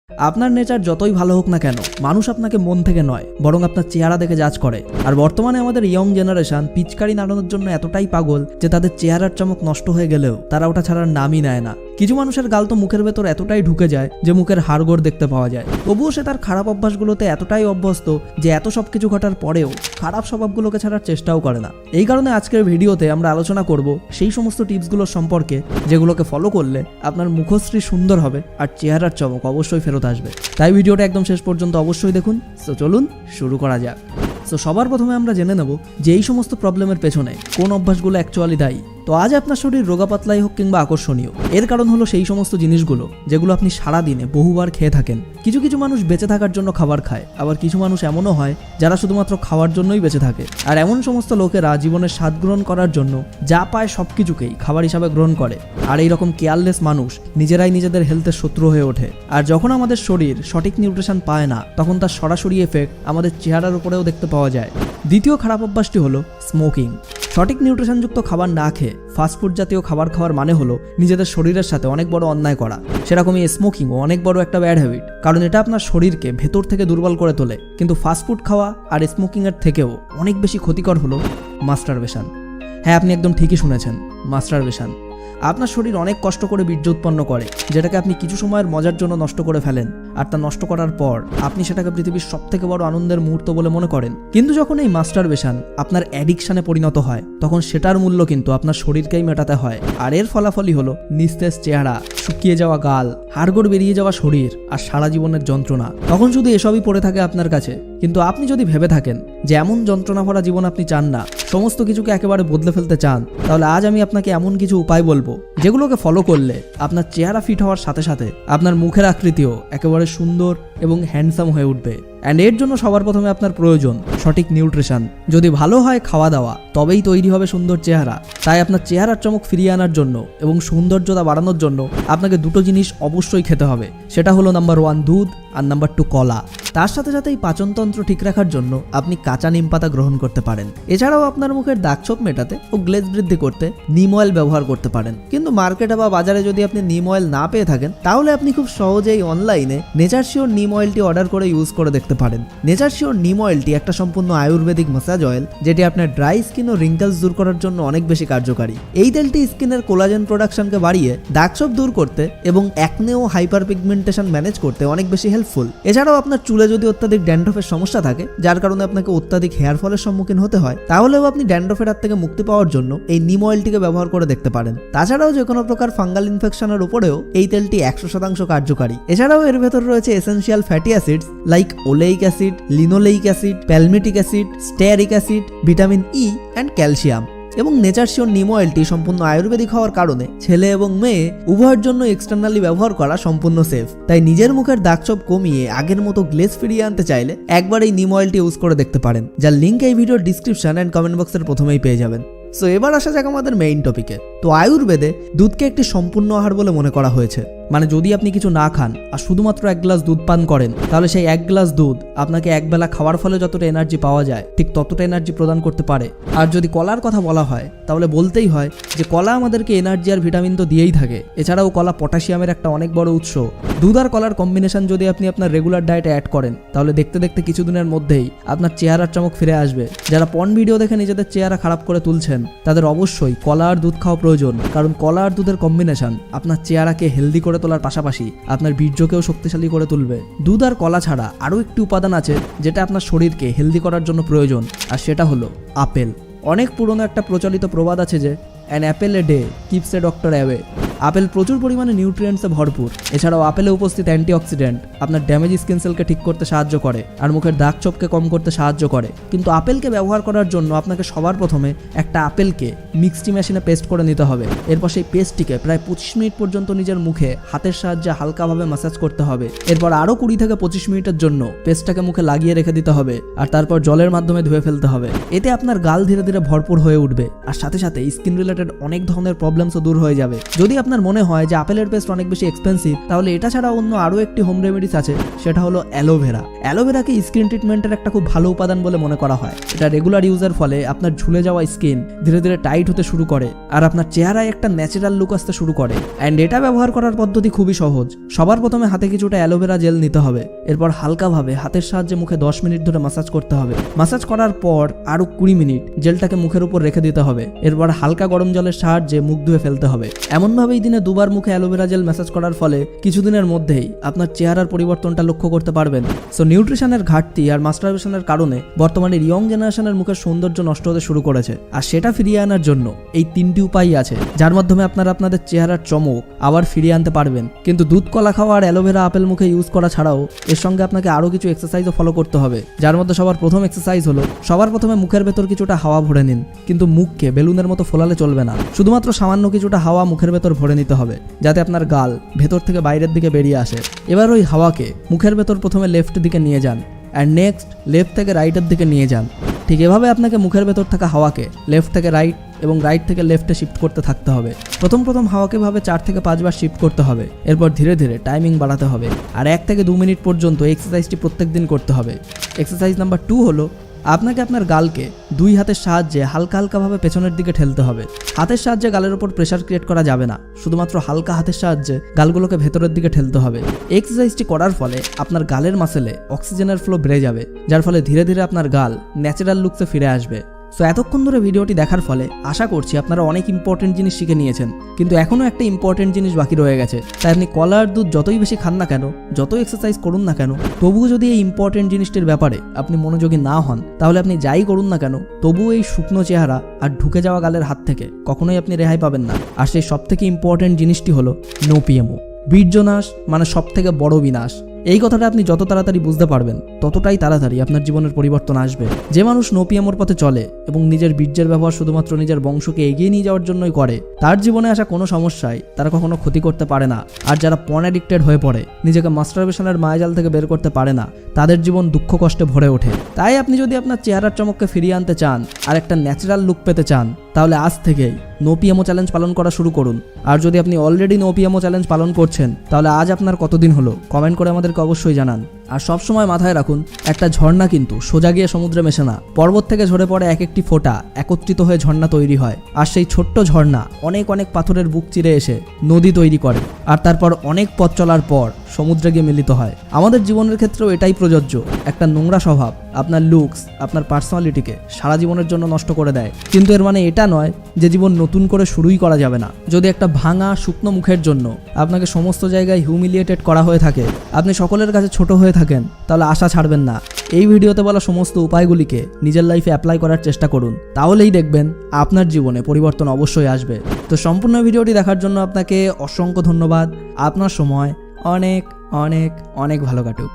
আপনার নেচার যতই ভালো হোক না কেন, মানুষ আপনাকে মন থেকে নয় বরং আপনার চেহারা দেখে জাজ করে। আর বর্তমানে আমাদের ইয়ং জেনারেশন পিচকারি নাড়ানোর জন্য এতটাই পাগল যে তাদের চেহারার চমক নষ্ট হয়ে গেলেও তারা ওটা ছাড়ার নামই নেয় না। কিছু মানুষের গাল তো মুখের ভেতর এতটাই ঢুকে যায় যে মুখের হাড়গোড় দেখতে পাওয়া যায়, তবুও সে তার খারাপ অভ্যাসগুলোতে এতটাই অভ্যস্ত যে এত সব কিছু ঘটার পরেও খারাপ স্বভাবগুলোকে ছাড়ার চেষ্টাও করে না। এই কারণে আজকের ভিডিওতে আমরা আলোচনা করব সেই সমস্ত টিপসগুলোর সম্পর্কে যেগুলোকে ফলো করলে আপনার মুখশ্রী সুন্দর হবে আর চেহারার চমক অবশ্যই ফেরত আসবে। তাই ভিডিওটা একদম শেষ পর্যন্ত অবশ্যই দেখুন। তো চলুন শুরু করা যাক। তো সবার প্রথমে আমরা জেনে নেব যে এই সমস্ত প্রবলেমের পেছনে কোন অভ্যাসগুলো অ্যাকচুয়ালি দায়ী। তো আজ আপনার শরীর রোগাপাতলাই হোক কিংবা আকর্ষণীয়, এর কারণ হলো সেই সমস্ত জিনিসগুলো যেগুলো আপনি সারা দিনে বহুবার খেয়ে থাকেন। কিছু কিছু মানুষ বেঁচে থাকার জন্য খাবার খায়, আবার কিছু মানুষ এমনও হয় যারা শুধুমাত্র খাওয়ার জন্যই বেঁচে থাকে। আর এমন সমস্ত লোকেরা জীবনের স্বাদ গ্রহণ করার জন্য যা পায় সবকিছুকেই খাবার হিসাবে গ্রহণ করে। আর এইরকম কেয়ারলেস মানুষ নিজেরাই নিজেদের হেলথের শত্রু হয়ে ওঠে। আর যখন আমাদের শরীর সঠিক নিউট্রিশন পায় না, তখন তার সরাসরি এফেক্ট আমাদের চেহারার উপরেও দেখতে পাওয়া যায়। দ্বিতীয় খারাপ অভ্যাসটি হলো স্মোকিং। সঠিক নিউট্রিশনযুক্ত খাবার না খেয়ে ফাস্টফুড জাতীয় খাবার খাওয়ার মানে হলো নিজেদের শরীরের সাথে অনেক বড় অন্যায় করা। সেরকমই স্মোকিংও অনেক বড় একটা ব্যাড হ্যাবিট, কারণ এটা আপনার শরীরকে ভেতর থেকে দুর্বল করে তোলে। কিন্তু ফাস্টফুড খাওয়া আর স্মোকিংয়ের থেকেও অনেক বেশি ক্ষতিকর হলো মাস্টারবেশন। হ্যাঁ, আপনি একদম ঠিকই শুনেছেন, মাস্টারবেশন। আপনার শরীর অনেক কষ্ট করে বীর্য উৎপন্ন করে, যেটাকে আপনি কিছু সময়ের মজার জন্য নষ্ট করে ফেলেন। আর তা নষ্ট করার পর আপনি সেটাকে পৃথিবীর সবথেকে বড় আনন্দের মুহূর্ত বলে মনে করেন। কিন্তু যখন এই মাস্টারবেশন আপনার অ্যাডিকশনে পরিণত হয়, তখন সেটার মূল্য কিন্তু আপনার শরীরকেই মেটাতে হয়। আর এর ফলাফলই হলো নিস্তেজ চেহারা, শুকিয়ে যাওয়া গাল, হাড়গোড় বেরিয়ে যাওয়া শরীর আর সারা জীবনের যন্ত্রণা। তখন শুধু এসবই পড়ে থাকে আপনার কাছে। কিন্তু আপনি যদি ভেবে থাকেন যে এমন যন্ত্রণা ভরা জীবন আপনি চান না, সমস্ত কিছুকে একেবারে বদলে ফেলতে চান, তাহলে আজ আমি আপনাকে এমন কিছু উপায় বলবো যেগুলোকে ফলো করলে আপনার চেহারা ফিট হওয়ার সাথে সাথে আপনার মুখের আকৃতিও একেবারে সুন্দর এবং হ্যান্ডসাম হয়ে উঠবে। অ্যান্ড এর জন্য সবার প্রথমে আপনার প্রয়োজন সঠিক নিউট্রিশন। যদি ভালো হয় খাওয়া দাওয়া, তবেই তৈরি হবে সুন্দর চেহারা। তাই আপনার চেহারার চমক ফিরিয়ে আনার জন্য এবং সৌন্দর্যতা বাড়ানোর জন্য আপনাকে দুটো জিনিস অবশ্যই খেতে হবে। সেটা হলো নাম্বার 1 দুধ আর নাম্বার 2 কলা। তার সাথে সাথে এই পাচনতন্ত্র ঠিক রাখার জন্য আপনি কাঁচা নিম পাতা গ্রহণ করতে পারেন। এছাড়াও আপনার মুখের দাগছোপ মেটাতে ও গ্লেজ বৃদ্ধি করতে নিম অয়েল ব্যবহার করতে পারেন। কিন্তু মার্কেটে বা বাজারে যদি আপনি নিম অয়েল না পেয়ে থাকেন, তাহলে আপনি খুব সহজেই অনলাইনে নেচার শিওর নিম অয়েলটি অর্ডার করে ইউজ করে দেখতে পারেন। নেচার শিওর নিম অয়েলটি একটা সম্পূর্ণ আয়ুর্বেদিক ম্যাসাজ অয়েল, যেটি আপনার ড্রাই স্কিন ও রিঙ্কেলস দূর করার জন্য অনেক বেশি কার্যকারী। এই তেলটি স্কিনের কোলাজেন প্রোডাকশনকে বাড়িয়ে দাগছোপ দূর করতে এবং অ্যাকনে ও হাইপার পিগমেন্টেশন ম্যানেজ করতে অনেক বেশি হেল্পফুল। এছাড়াও আপনার চুলে যদি অত্যাধিক ড্যান্ড্রফের সমস্যা থাকে, যার কারণে আপনাকে অত্যাধিক হেয়ার ফলের সম্মুখীন হতে হয়, তাহলেও আপনি ড্যান্ড্রফের হাত থেকে মুক্তি পাওয়ার জন্য এই নিম অয়েলটিকে ব্যবহার করে দেখতে পারেন। তাছাড়াও যে কোনো প্রকার ফাঙ্গাল ইনফেকশনের উপরেও এই তেলটি 100% কার্যকারী। এছাড়াও এর ভেতর রয়েছে essential fatty acids like oleic acid, linoleic acid, palmitic acid, stearic acid, vitamin E and calcium. এবং নেচার শিওর নিম অয়েলটি সম্পূর্ণ আয়ুর্বেদিক হওয়ার কারণে ছেলে এবং মেয়ে উভয়ের জন্য এক্সটার্নালি ব্যবহার করা সম্পূর্ণ সেফ। তাই নিজের মুখের দাগছোপ কমিয়ে আগের মতো গ্লেজ ফিরিয়ে আনতে চাইলে একবার এই নিম অয়েলটি ইউজ করে দেখতে পারেন, যার লিঙ্ক এই ভিডিওর ডিসক্রিপশন অ্যান্ড কমেন্ট বক্সের প্রথমেই পেয়ে যাবেন। সো এবার আসা যাক আমাদের মেইন টপিকে। তো আয়ুর্বেদে দুধকে একটি সম্পূর্ণ আহার বলে মনে করা হয়েছে। মানে যদি আপনি কিছু না খান আর শুধুমাত্র 1 গ্লাস দুধ পান করেন, তাহলে সেই 1 গ্লাস দুধ আপনাকে একবেলা খাওয়ার ফলে যতটা এনার্জি পাওয়া যায় ঠিক ততটা এনার্জি প্রদান করতে পারে। আর যদি কলার কথা বলা হয়, তাহলে বলতেই হয় যে কলা আমাদেরকে এনার্জি আর ভিটামিন তো দিয়েই থাকে। এছাড়াও কলা পটাশিয়ামের একটা অনেক বড় উৎস। দুধ আর কলার কম্বিনেশন যদি আপনি আপনার রেগুলার ডায়েটে অ্যাড করেন, তাহলে দেখতে দেখতে কিছুদিনের মধ্যেই আপনার চেহারার চমক ফিরে আসবে। যারা পর্ন ভিডিও দেখে নিজেদের চেহারা খারাপ করে তুলছেন, তাদের অবশ্যই কলা আর দুধ খাওয়া প্রয়োজন। কারণ কলা আর দুধের কম্বিনেশন আপনার চেহারাকে হেলদি করে তোলার পাশাপাশি আপনার বীর্যকেও শক্তিশালী করে তুলবে। দুধ আর কলা ছাড়া আরও একটি উপাদান আছে যেটা আপনার শরীরকে হেলদি করার জন্য প্রয়োজন, আর সেটা হলো আপেল। অনেক পুরনো একটা প্রচলিত প্রবাদ আছে যে an Apple a day keeps a doctor away. Apple প্রচুর পরিমাণে নিউট্রিয়েন্টসে ভরপুর। এছাড়াও আপেলে উপস্থিত অ্যান্টিঅক্সিডেন্ট আপনার ড্যামেজ স্কিন সেলকে ঠিক করতে সাহায্য করে আর মুখের দাগছোপকে কম করতে সাহায্য করে। কিন্তু আপেলকে ব্যবহার করার জন্য আপনাকে সবার প্রথমে একটা আপেলকে মিক্সটি মেশিনে পেস্ট করে নিতে হবে। এরপর সেই পেস্টটিকে প্রায় 25 মিনিট পর্যন্ত নিজের মুখে হাতের সাহায্যে হালকাভাবে ম্যাসাজ করতে হবে। এরপর আরও 20 থেকে 25 মিনিটের জন্য পেস্টটাকে মুখে লাগিয়ে রেখে দিতে হবে আর তারপর জলের মাধ্যমে ধুয়ে ফেলতে হবে। এতে আপনার গাল ধীরে ধীরে ভরপুর হয়ে উঠবে আর সাথে সাথে স্কিন রিলেটেড অনেক ধরনের প্রবলেমসও দূর হয়ে যাবে। যদি আপনার মনে হয় যে আপেলের পেস্ট অনেক বেশি এক্সপেন্সিভ, তাহলে এটা ছাড়া অন্য আরও একটি হোম রেমেডিস আছে, সেটা হলো অ্যালোভেরা। অ্যালোভেরাকে স্কিন ট্রিটমেন্টের একটা খুব ভালো উপাদান বলে মনে করা হয়। এটা রেগুলার ইউজের ফলে আপনার ঝুলে যাওয়া স্কিন ধীরে ধীরে টাইট হতে শুরু করে আর আপনার চেহারায় একটা ন্যাচারাল লুক আসতে শুরু করে। অ্যান্ড এটা ব্যবহার করার পদ্ধতি খুবই সহজ। সবার প্রথমে হাতে কিছুটা অ্যালোভেরা জেল নিতে হবে, এরপর হালকাভাবে হাতের সাহায্যে মুখে 10 মিনিট ধরে মাসাজ করতে হবে। মাসাজ করার পর আরো 20 মিনিট জেলটাকে মুখের উপর রেখে দিতে হবে, এরপর হালকা গরম জলের সাহায্যে মুখ ধুয়ে ফেলতে হবে। এমনভাবেই দিনে 2 বার মুখে অ্যালোভেরা জেল ম্যাসাজ করার ফলে কিছুদিনের মধ্যেই আপনার চেহারার পরিবর্তনটা লক্ষ্য করতে পারবেন। সো নিউট্রিশনের ঘাটতি আর মাস্টারবেশনের কারণে বর্তমানে ইয়ং জেনারেশনের মুখের সৌন্দর্য নষ্ট হতে শুরু করেছে, আর সেটা ফিরিয়ে আনার জন্য এই 3টি উপায় আছে, যার মাধ্যমে আপনারা আপনাদের চেহারার চমক আবার ফিরিয়ে আনতে পারবেন। কিন্তু দুধ কলা খাওয়া আর অ্যালোভেরা আপেল মুখে ইউজ করা ছাড়াও এর সঙ্গে আপনাকে আরও কিছু এক্সারসাইজও ফলো করতে হবে, যার মধ্যে সবার প্রথম এক্সারসাইজ হলো সবার প্রথমে মুখের ভেতর কিছুটা হাওয়া ভরে নিন। কিন্তু মুখকে বেলুনের মতো ফোলালে চলবে না, শুধুমাত্র সামান্য কিছুটা হাওয়া মুখের ভেতর ভরে নিতে হবে, যাতে আপনার গাল ভেতর থেকে বাইরের দিকে বেরিয়ে আসে। এবার ওই হাওয়াকে মুখের ভেতর প্রথমে লেফট দিকে নিয়ে যান, অ্যান্ড নেক্সট লেফট থেকে রাইটের দিকে নিয়ে যান। ঠিক এভাবে আপনাকে মুখের ভেতর থাকা হাওয়াকে লেফট থেকে রাইট এবং রাইট থেকে লেফটে শিফট করতে থাকতে হবে। প্রথম হাওয়াকে ভাবে 4 থেকে 5 বার শিফট করতে হবে, এরপর ধীরে ধীরে টাইমিং বাড়াতে হবে, আর 1 থেকে 2 মিনিট পর্যন্ত এক্সারসাইজটি প্রত্যেক দিন করতে হবে। এক্সারসাইজ নাম্বার 2 হলো আপনাকে আপনার গালকে 2 হাতের সাহায্যে হালকা হালকাভাবে পেছনের দিকে ঠেলতে হবে। হাতের সাহায্যে গালের উপর প্রেসার ক্রিয়েট করা যাবে না, শুধুমাত্র হালকা হাতের সাহায্যে গালগুলোকে ভেতরের দিকে ঠেলতে হবে। এক্সারসাইজটি করার ফলে আপনার গালের মাসেলে অক্সিজেনের ফ্লো বেড়ে যাবে, যার ফলে ধীরে ধীরে আপনার গাল ন্যাচারাল লুকসে ফিরে আসবে। সো এতক্ষণ ধরে ভিডিওটি দেখার ফলে আশা করছি আপনারা অনেক ইম্পর্টেন্ট জিনিস শিখে নিয়েছেন, কিন্তু এখনও একটা ইম্পর্টেন্ট জিনিস বাকি রয়ে গেছে। তাই আপনি কলার দুধ যতই বেশি খান না কেন, যত এক্সারসাইজ করুন না কেন, তবুও যদি এই ইম্পর্টেন্ট জিনিসটির ব্যাপারে আপনি মনোযোগী না হন, তাহলে আপনি যাই করুন না কেন, তবুও এই শুকনো চেহারা আর ঢুকে যাওয়া গালের হাত থেকে কখনোই আপনি রেহাই পাবেন না। আর সেই সবথেকে ইম্পর্টেন্ট জিনিসটি হলো নো পিএমও। বীর্যনাশ মানে সবথেকে বড় বিনাশ। এই কথাটা আপনি যত তাড়াতাড়ি বুঝতে পারবেন, ততটাই তাড়াতাড়ি আপনার জীবনের পরিবর্তন আসবে। যে মানুষ নো পিএমওর পথে চলে এবং নিজের বীর্যের ব্যবহার শুধুমাত্র নিজের বংশকে এগিয়ে নিয়ে যাওয়ার জন্যই করে, তার জীবনে আসা কোনো সমস্যায় তারা কখনো ক্ষতি করতে পারে না। আর যারা পর্ন অ্যাডিক্টেড হয়ে পড়ে, নিজেকে মাস্টারবেশনের মায়াজাল থেকে বের করতে পারে না, তাদের জীবন দুঃখ কষ্টে ভরে ওঠে। তাই আপনি যদি আপনার চেহারার চমককে ফিরিয়ে আনতে চান আর একটা ন্যাচারাল লুক পেতে চান, তাহলে আজ থেকেই নো পিএমও চ্যালেঞ্জ পালন করা শুরু করুন। আর যদি আপনি অলরেডি নো পিএমও চ্যালেঞ্জ পালন করছেন, তাহলে আজ আপনার কতদিন হলো কমেন্ট করে আমাদেরকে অবশ্যই জানান। আর সব সময় মাথায় রাখুন, একটা ঝর্ণা কিন্তু সোজা গিয়ে সমুদ্রে মেশে না। পর্বত থেকে ঝরে পড়ে এক একটি ফোঁটা একত্রিত হয়ে ঝর্ণা তৈরি হয়, আর সেই ছোট্ট ঝর্ণা অনেক অনেক পাথরের বুক চিরে এসে নদী তৈরি করে, আর তারপর অনেক পথ চলার পর সমুদ্রে গিয়ে মিলিত হয়। আমাদের জীবনের ক্ষেত্রেও এটাই প্রযোজ্য। একটা নোংরা স্বভাব আপনার লুকস, আপনার পার্সোনালিটিকে সারা জীবনের জন্য নষ্ট করে দেয়, কিন্তু এর মানে এটা নয় যে জীবন নতুন করে শুরুই করা যাবে না। যদি একটা ভাঙা শুকনো মুখের জন্য আপনাকে সমস্ত জায়গায় হিউমিলিয়েটেড করা হয়ে থাকে, আপনি সকলের কাছে ছোট হয়ে থাকেন, তাহলে আশা ছাড়বেন না। এই ভিডিওতে বলা সমস্ত উপায়গুলিকে নিজের লাইফে অ্যাপ্লাই করার চেষ্টা করুন, তাহলেই দেখবেন আপনার জীবনে পরিবর্তন অবশ্যই আসবে। তো সম্পূর্ণ ভিডিওটি দেখার জন্য আপনাকে অসংখ্য ধন্যবাদ। আপনার সময় অনেক অনেক অনেক ভালো কাটুক।